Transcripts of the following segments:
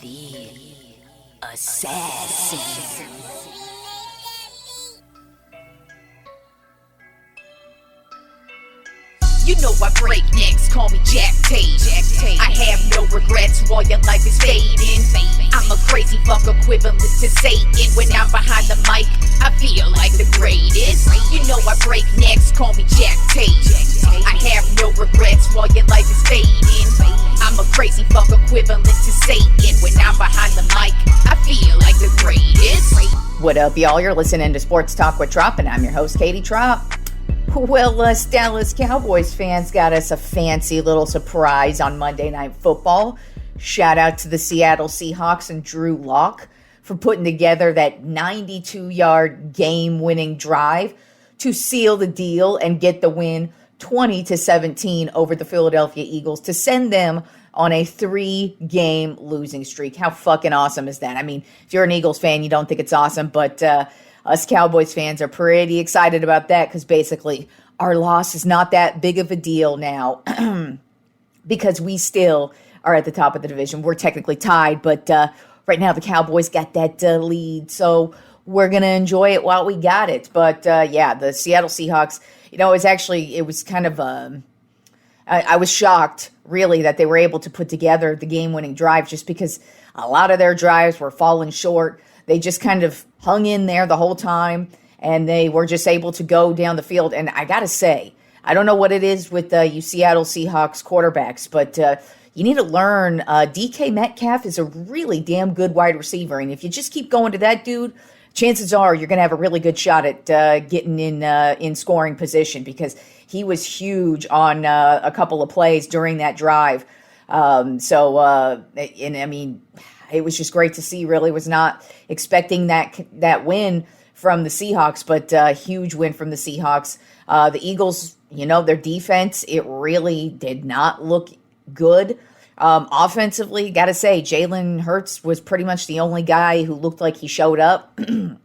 The assassin. You know I break necks, call me Jack Tate. I have no regrets while your life is fading. I'm a crazy fuck equivalent to Satan. When I'm behind the mic, I feel like the greatest. You know I break necks, call me Jack Tate. I have no regrets while your life is fading. I'm a crazy fuck equivalent to Satan. When I'm behind the mic, I feel like the greatest. What up, y'all? You're listening to Sports Talk with Tropp, and I'm your host, Katie Tropp. Well, us Dallas Cowboys fans got us a fancy little surprise on Monday Night Football. Shout out to the Seattle Seahawks and Drew Lock for putting together that 92-yard game-winning drive to seal the deal and get the win 20-17 over the Philadelphia Eagles to send them on a 3-game losing streak. How fucking awesome is that? I mean, if you're an Eagles fan, you don't think it's awesome, but us Cowboys fans are pretty excited about that because basically our loss is not that big of a deal now because we still are at the top of the division. We're technically tied, but right now the Cowboys got that lead, so we're going to enjoy it while we got it. But yeah, the Seattle Seahawks, you know, it was kind of, I was shocked really that they were able to put together the game-winning drive just because a lot of their drives were falling short. They just kind of hung in there the whole time, and they were just able to go down the field. And I got to say, I don't know what it is with you Seattle Seahawks quarterbacks, but you need to learn DK Metcalf is a really damn good wide receiver. And if you just keep going to that dude, chances are you're going to have a really good shot at getting in scoring position because he was huge on a couple of plays during that drive. And I mean, it was just great to see. Really was not expecting that win from the Seahawks, but a huge win from the Seahawks. The Eagles, you know, their defense, it really did not look good. Offensively, got to say, Jalen Hurts was pretty much the only guy who looked like he showed up. You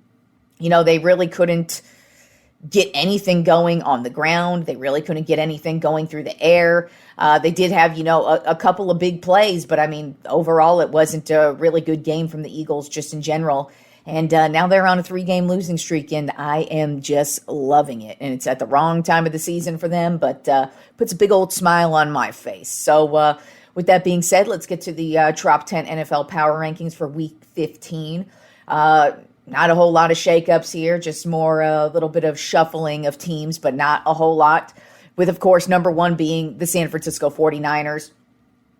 know, they really couldn't get anything going on the ground. They really couldn't get anything going through the air. They did have, you know, a couple of big plays, but I mean, overall, it wasn't a really good game from the Eagles just in general. And now they're on a 3-game losing streak, and I am just loving it. And it's at the wrong time of the season for them, but puts a big old smile on my face. So with that being said, let's get to the Tropp 10 NFL Power Rankings for Week 15. Not a whole lot of shakeups here, just more a little bit of shuffling of teams, but not a whole lot. With, of course, number 1 being the San Francisco 49ers.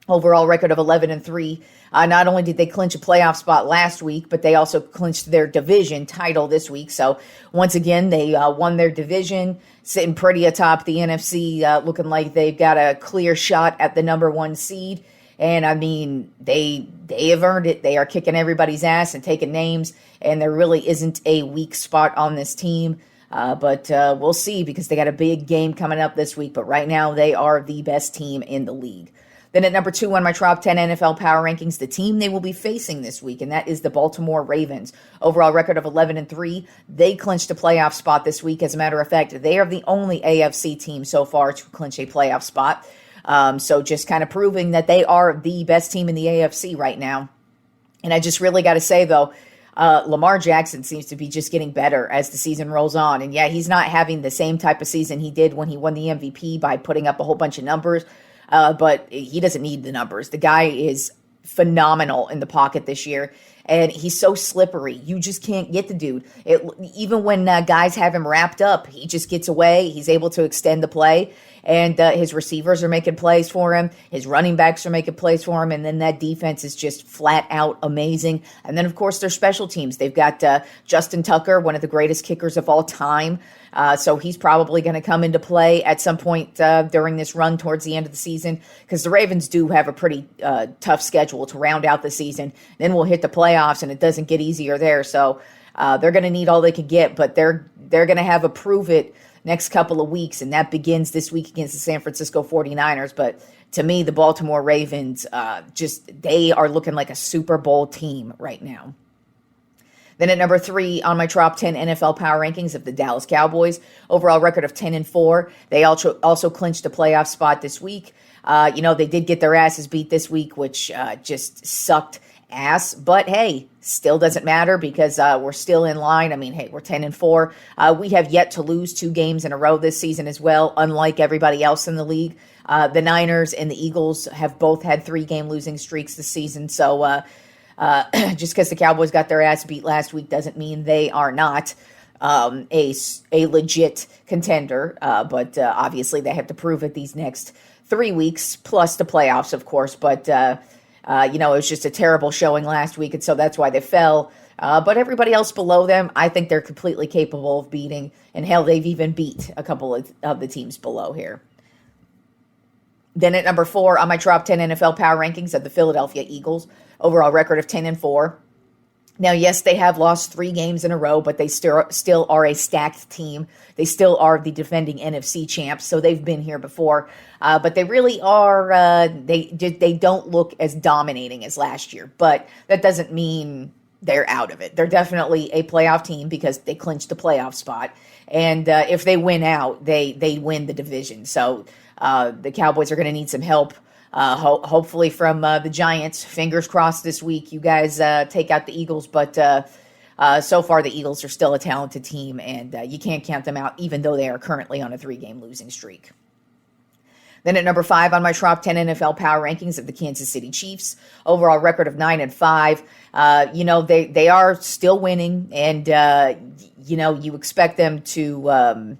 Overall record of 11-3. Not only did they clinch a playoff spot last week, but they also clinched their division title this week. So once again, they won their division, sitting pretty atop the NFC, looking like they've got a clear shot at the number 1 seed. And I mean, they have earned it. They are kicking everybody's ass and taking names, and there really isn't a weak spot on this team. But we'll see because they got a big game coming up this week. But right now, they are the best team in the league. Then at number 2 on my Tropp 10 NFL Power Rankings, the team they will be facing this week, and that is the Baltimore Ravens. Overall record of 11-3. They clinched a playoff spot this week. As a matter of fact, they are the only AFC team so far to clinch a playoff spot. So just kind of proving that they are the best team in the AFC right now. And I just really got to say, though, Lamar Jackson seems to be just getting better as the season rolls on. And yeah, he's not having the same type of season he did when he won the MVP by putting up a whole bunch of numbers. But he doesn't need the numbers. The guy is phenomenal in the pocket this year. And he's so slippery. You just can't get the dude. Even when guys have him wrapped up, he just gets away. He's able to extend the play. And his receivers are making plays for him. His running backs are making plays for him. And then that defense is just flat out amazing. And then, of course, their special teams. They've got Justin Tucker, one of the greatest kickers of all time. So he's probably going to come into play at some point during this run towards the end of the season because the Ravens do have a pretty tough schedule to round out the season. Then we'll hit the playoffs, and it doesn't get easier there. So they're going to need all they can get, but they're going to have a prove-it next couple of weeks, and that begins this week against the San Francisco 49ers. But to me, the Baltimore Ravens, they are looking like a Super Bowl team right now. Then at number 3 on my Tropp 10 NFL Power Rankings of the Dallas Cowboys, overall record of 10-4. They also clinched a playoff spot this week. They did get their asses beat this week, which just sucked ass, but hey, still doesn't matter because we're still in line. I mean, hey, we're 10-4. We have yet to lose 2 games in a row this season as well, unlike everybody else in the league. The Niners and the Eagles have both had 3-game losing streaks this season, so just because the Cowboys got their ass beat last week doesn't mean they are not a legit contender, but obviously they have to prove it these next 3 weeks, plus the playoffs, of course, but it was just a terrible showing last week, and so that's why they fell. But everybody else below them, I think they're completely capable of beating, and hell, they've even beat a couple of the teams below here. Then at number 4 on my Tropp 10 NFL power rankings of the Philadelphia Eagles, overall record of 10-4. Now, yes, they have lost 3 games in a row, but they still are a stacked team. They still are the defending NFC champs, so they've been here before. But they really are, they don't look as dominating as last year. But that doesn't mean they're out of it. They're definitely a playoff team because they clinched the playoff spot. And if they win out, they win the division. So the Cowboys are going to need some help. Hopefully from the Giants. Fingers crossed this week you guys take out the Eagles, but so far the Eagles are still a talented team, and you can't count them out even though they are currently on a 3-game losing streak. Then at number 5 on my Tropp 10 NFL power rankings of the Kansas City Chiefs, overall record of 9-5. They are still winning, and you expect them to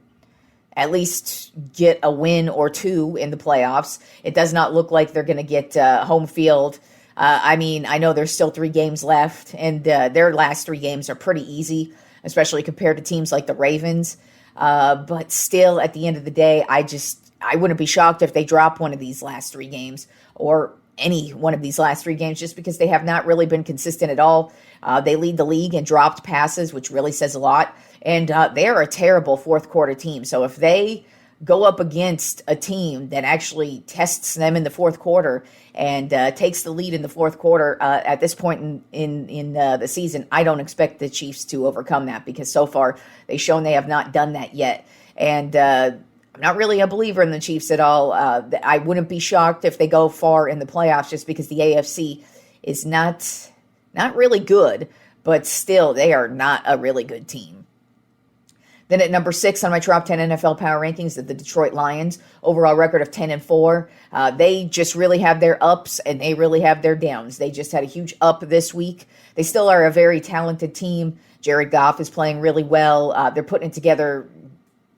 at least get a win or 2 in the playoffs. It does not look like they're going to get home field. I know there's still 3 games left, and their last 3 games are pretty easy, especially compared to teams like the Ravens. But still, at the end of the day, I wouldn't be shocked if they drop one of these last 3 games or any one of these last 3 games just because they have not really been consistent at all. They lead the league in dropped passes, which really says a lot. And they are a terrible fourth quarter team. So if they go up against a team that actually tests them in the fourth quarter and takes the lead in the fourth quarter at this point in the season, I don't expect the Chiefs to overcome that because so far they've shown they have not done that yet. And I'm not really a believer in the Chiefs at all. I wouldn't be shocked if they go far in the playoffs just because the AFC is not really good, but still they are not a really good team. Then at number 6 on my Tropp 10 NFL power rankings of the Detroit Lions, overall record of 10-4. They just really have their ups and they really have their downs. They just had a huge up this week. They still are a very talented team. Jared Goff is playing really well. They're putting it together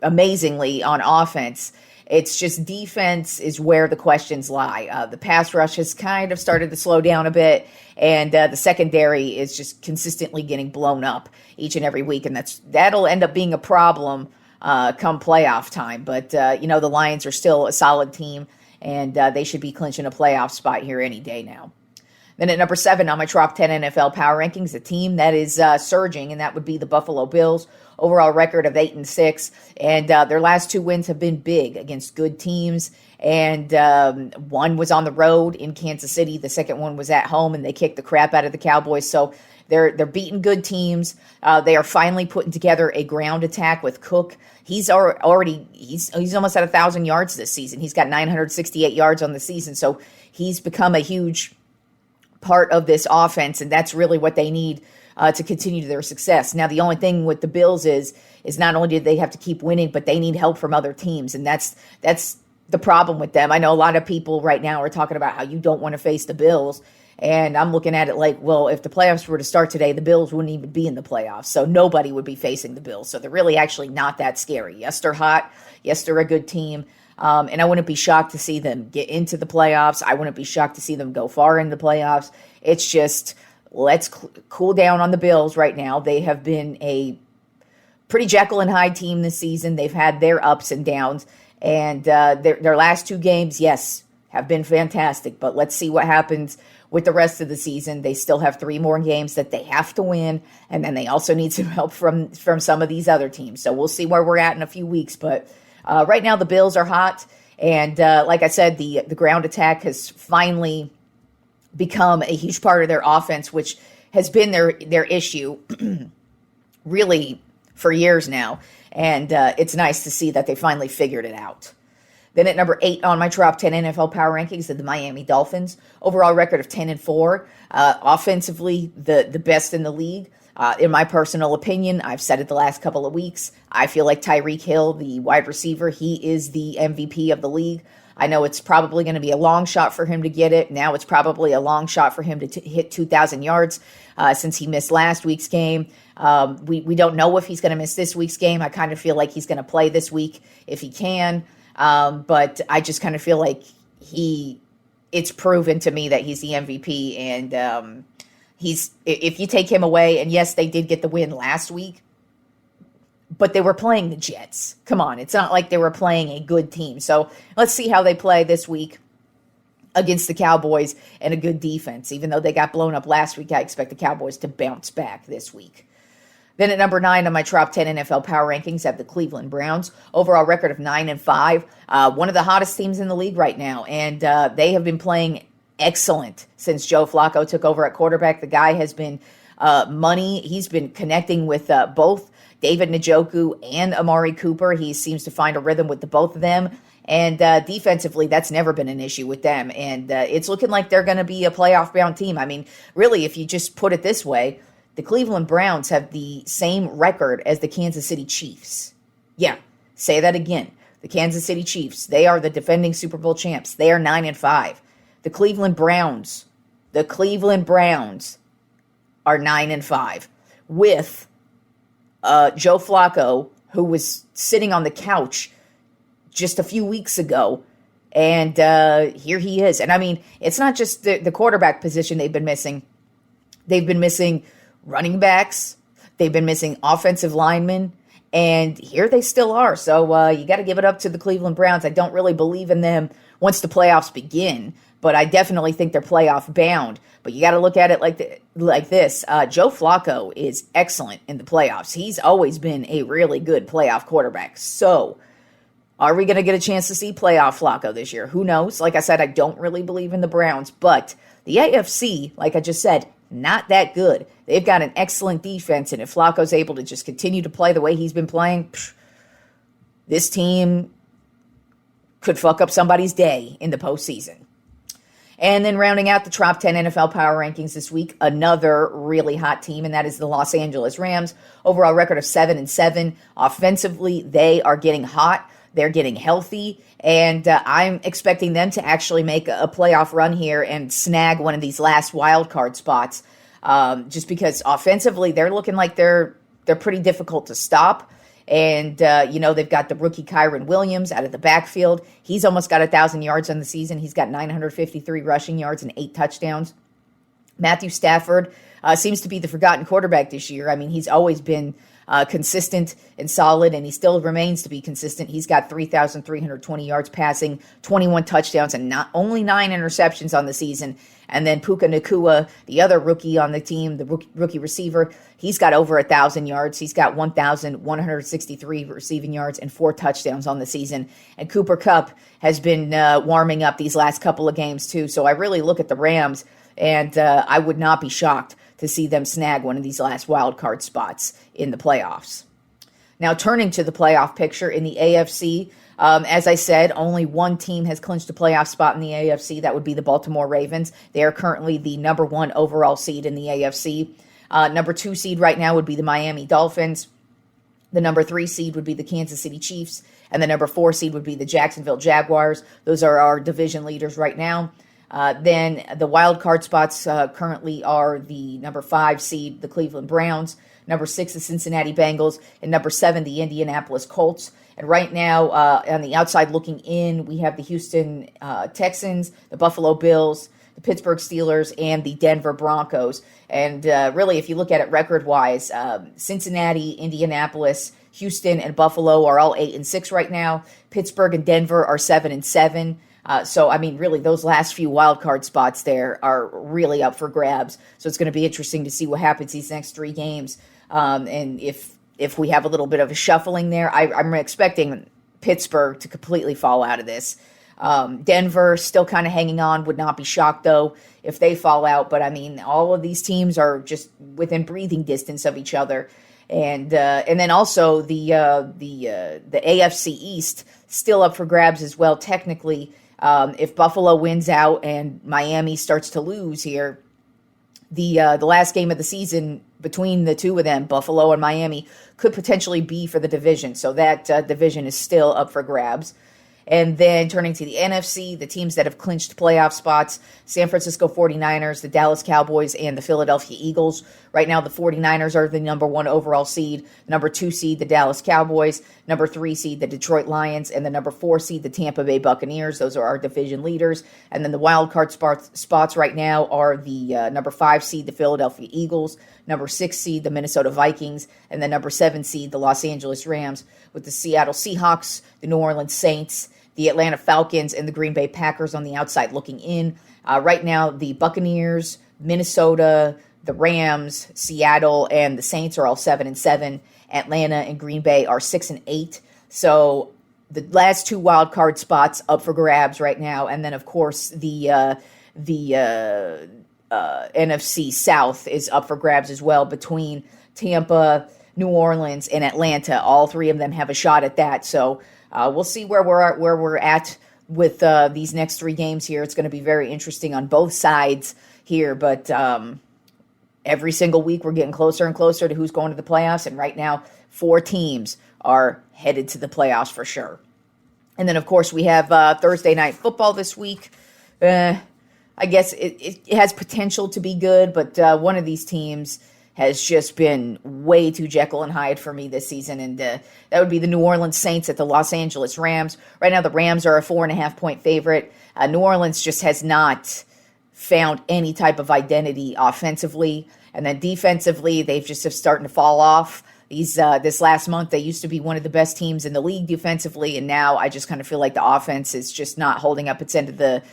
amazingly on offense. It's just defense is where the questions lie. The pass rush has kind of started to slow down a bit, and the secondary is just consistently getting blown up each and every week, and that'll end up being a problem come playoff time. But, the Lions are still a solid team, and they should be clinching a playoff spot here any day now. Then at number 7 on my Tropp 10 NFL power rankings, a team that is surging, and that would be the Buffalo Bills. Overall record of 8-6, and their last 2 wins have been big against good teams. And one was on the road in Kansas City. The second one was at home, and they kicked the crap out of the Cowboys. So they're beating good teams. They are finally putting together a ground attack with Cook. He's already almost at 1,000 yards this season. He's got 968 yards on the season, so he's become a huge part of this offense, and that's really what they need to continue their success. Now, the only thing with the Bills is not only do they have to keep winning, but they need help from other teams, and that's the problem with them. I know a lot of people right now are talking about how you don't want to face the Bills, and I'm looking at it like, well, if the playoffs were to start today, the Bills wouldn't even be in the playoffs, so nobody would be facing the Bills. So they're really actually not that scary. Yes, they're hot. Yes, they're a good team. And I wouldn't be shocked to see them get into the playoffs. I wouldn't be shocked to see them go far in the playoffs. It's just, let's cool down on the Bills right now. They have been a pretty Jekyll and Hyde team this season. They've had their ups and downs. And their last 2 games, yes, have been fantastic. But let's see what happens with the rest of the season. They still have 3 more games that they have to win. And then they also need some help from some of these other teams. So we'll see where we're at in a few weeks. But right now the Bills are hot. And like I said, the ground attack has finally become a huge part of their offense, which has been their issue really for years now. And it's nice to see that they finally figured it out. Then at number 8 on my top 10 NFL power rankings are the Miami Dolphins. Overall record of 10-4. Offensively, the best in the league. In my personal opinion, I've said it the last couple of weeks, I feel like Tyreek Hill, the wide receiver, he is the MVP of the league. I know it's probably going to be a long shot for him to get it. Now it's probably a long shot for him to hit 2,000 yards since he missed last week's game. We don't know if he's going to miss this week's game. I kind of feel like he's going to play this week if he can. But I just kind of feel like it's proven to me that he's the MVP. And if you take him away, and yes, they did get the win last week, but they were playing the Jets. Come on, it's not like they were playing a good team. So let's see how they play this week against the Cowboys and a good defense. Even though they got blown up last week, I expect the Cowboys to bounce back this week. Then at number 9 on my top 10 NFL power rankings, I have the Cleveland Browns. Overall record of 9-5. One of the hottest teams in the league right now, and they have been playing excellent since Joe Flacco took over at quarterback. The guy has been money. He's been connecting with both David Njoku and Amari Cooper. He seems to find a rhythm with the both of them. And defensively, that's never been an issue with them. And it's looking like they're going to be a playoff-bound team. I mean, really, if you just put it this way, the Cleveland Browns have the same record as the Kansas City Chiefs. Yeah, say that again. The Kansas City Chiefs, they are the defending Super Bowl champs. They are 9-5. The Cleveland Browns are 9-5 with Joe Flacco, who was sitting on the couch just a few weeks ago, and here he is. And I mean, it's not just the quarterback position they've been missing. They've been missing running backs. They've been missing offensive linemen, and here they still are. So you got to give it up to the Cleveland Browns. I don't really believe in them once the playoffs begin, but I definitely think they're playoff bound. But you got to look at it like this. Joe Flacco is excellent in the playoffs. He's always been a really good playoff quarterback. So are we going to get a chance to see playoff Flacco this year? Who knows? Like I said, I don't really believe in the Browns, but the AFC, like I just said, not that good. They've got an excellent defense, and if Flacco's able to just continue to play the way he's been playing, this team could fuck up somebody's day in the postseason. And then rounding out the top 10 NFL power rankings this week, another really hot team, and that is the Los Angeles Rams. Overall record of 7-7. Offensively, they are getting hot. They're getting healthy, and I'm expecting them to actually make a playoff run here and snag one of these last wild card spots. Just because offensively, they're looking like they're pretty difficult to stop. And, they've got the rookie Kyron Williams out of the backfield. He's almost got 1,000 yards on the season. He's got 953 rushing yards and 8 touchdowns. Matthew Stafford seems to be the forgotten quarterback this year. I mean, he's always been consistent and solid, and he still remains to be consistent. He's got 3,320 yards passing, 21 touchdowns, and only 9 interceptions on the season. And then Puka Nacua, the other rookie on the team, the rookie receiver, he's got over 1,000 yards. He's got 1,163 receiving yards and 4 touchdowns on the season. And Cooper Kupp has been warming up these last couple of games too. So I really look at the Rams, and I would not be shocked to see them snag one of these last wild card spots in the playoffs. Now, turning to the playoff picture in the AFC, as I said, only one team has clinched a playoff spot in the AFC. That would be the Baltimore Ravens. They are currently the number 1 overall seed in the AFC. Number 2 seed right now would be the Miami Dolphins. The number 3 seed would be the Kansas City Chiefs. And the number 4 seed would be the Jacksonville Jaguars. Those are our division leaders right now. Then the wild card spots currently are the number 5 seed, the Cleveland Browns, number 6, the Cincinnati Bengals, and number 7, the Indianapolis Colts. And right now, on the outside looking in, we have the Houston Texans, the Buffalo Bills, the Pittsburgh Steelers, and the Denver Broncos. And really, if you look at it record-wise, Cincinnati, Indianapolis, Houston, and Buffalo are all 8-6 right now. Pittsburgh and Denver are 7-7. So, I mean, really, those last few wild card spots there are really up for grabs. So it's going to be interesting to see what happens these next 3 games. And if we have a little bit of a shuffling there, I'm expecting Pittsburgh to completely fall out of this. Denver still kind of hanging on. Would not be shocked, though, if they fall out. But, I mean, all of these teams are just within breathing distance of each other. And then also the AFC East still up for grabs as well. Technically, if Buffalo wins out and Miami starts to lose here, the last game of the season between the two of them, Buffalo and Miami, could potentially be for the division. So that division is still up for grabs. And then turning to the NFC, the teams that have clinched playoff spots, San Francisco 49ers, the Dallas Cowboys, and the Philadelphia Eagles. Right now, the 49ers are the number 1 overall seed, number 2 seed, the Dallas Cowboys, number 3 seed, the Detroit Lions, and the number 4 seed, the Tampa Bay Buccaneers. Those are our division leaders. And then the wild card spots right now are the number 5 seed, the Philadelphia Eagles, number 6 seed, the Minnesota Vikings, and the number 7 seed, the Los Angeles Rams, with the Seattle Seahawks, the New Orleans Saints, the Atlanta Falcons, and the Green Bay Packers on the outside looking in. Right now, the Buccaneers, Minnesota, the Rams, Seattle, and the Saints are all 7-7. Atlanta and Green Bay are 6-8. So the last 2 wild card spots up for grabs right now. And then, of course, the NFC South is up for grabs as well between Tampa, New Orleans, and Atlanta. All 3 of them have a shot at that. So we'll see where we're at with these next 3 games here. It's going to be very interesting on both sides here, but every single week we're getting closer and closer to who's going to the playoffs, and right now 4 teams are headed to the playoffs for sure. And then, of course, we have Thursday Night Football this week. I guess it has potential to be good, but one of these teams has just been way too Jekyll and Hyde for me this season, and that would be the New Orleans Saints at the Los Angeles Rams. Right now, the Rams are a 4.5-point favorite. New Orleans just has not found any type of identity offensively, and then defensively, they've just have starting to fall off. This last month, they used to be one of the best teams in the league defensively, and now I just kind of feel like the offense is just not holding up its end of the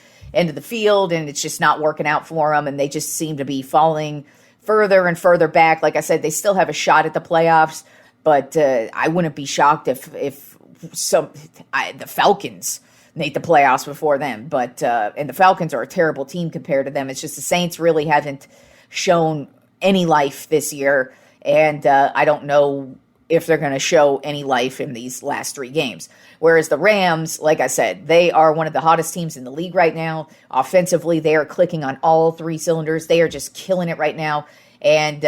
field, and it's just not working out for them, and they just seem to be falling further and further back. Like I said, they still have a shot at the playoffs, but I wouldn't be shocked if the Falcons made the playoffs before them. But and the Falcons are a terrible team compared to them. It's just the Saints really haven't shown any life this year, and I don't know if they're going to show any life in these last 3 games. Whereas the Rams, like I said, they are one of the hottest teams in the league right now. Offensively, they are clicking on all 3 cylinders. They are just killing it right now. And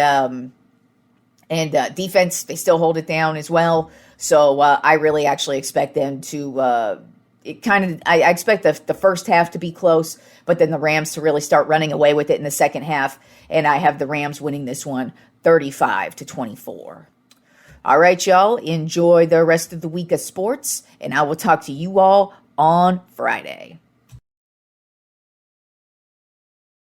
defense, they still hold it down as well. So I really actually expect them to I expect the first half to be close, but then the Rams to really start running away with it in the second half. And I have the Rams winning this one 35-24. All right, y'all. Enjoy the rest of the week of sports, and I will talk to you all on Friday.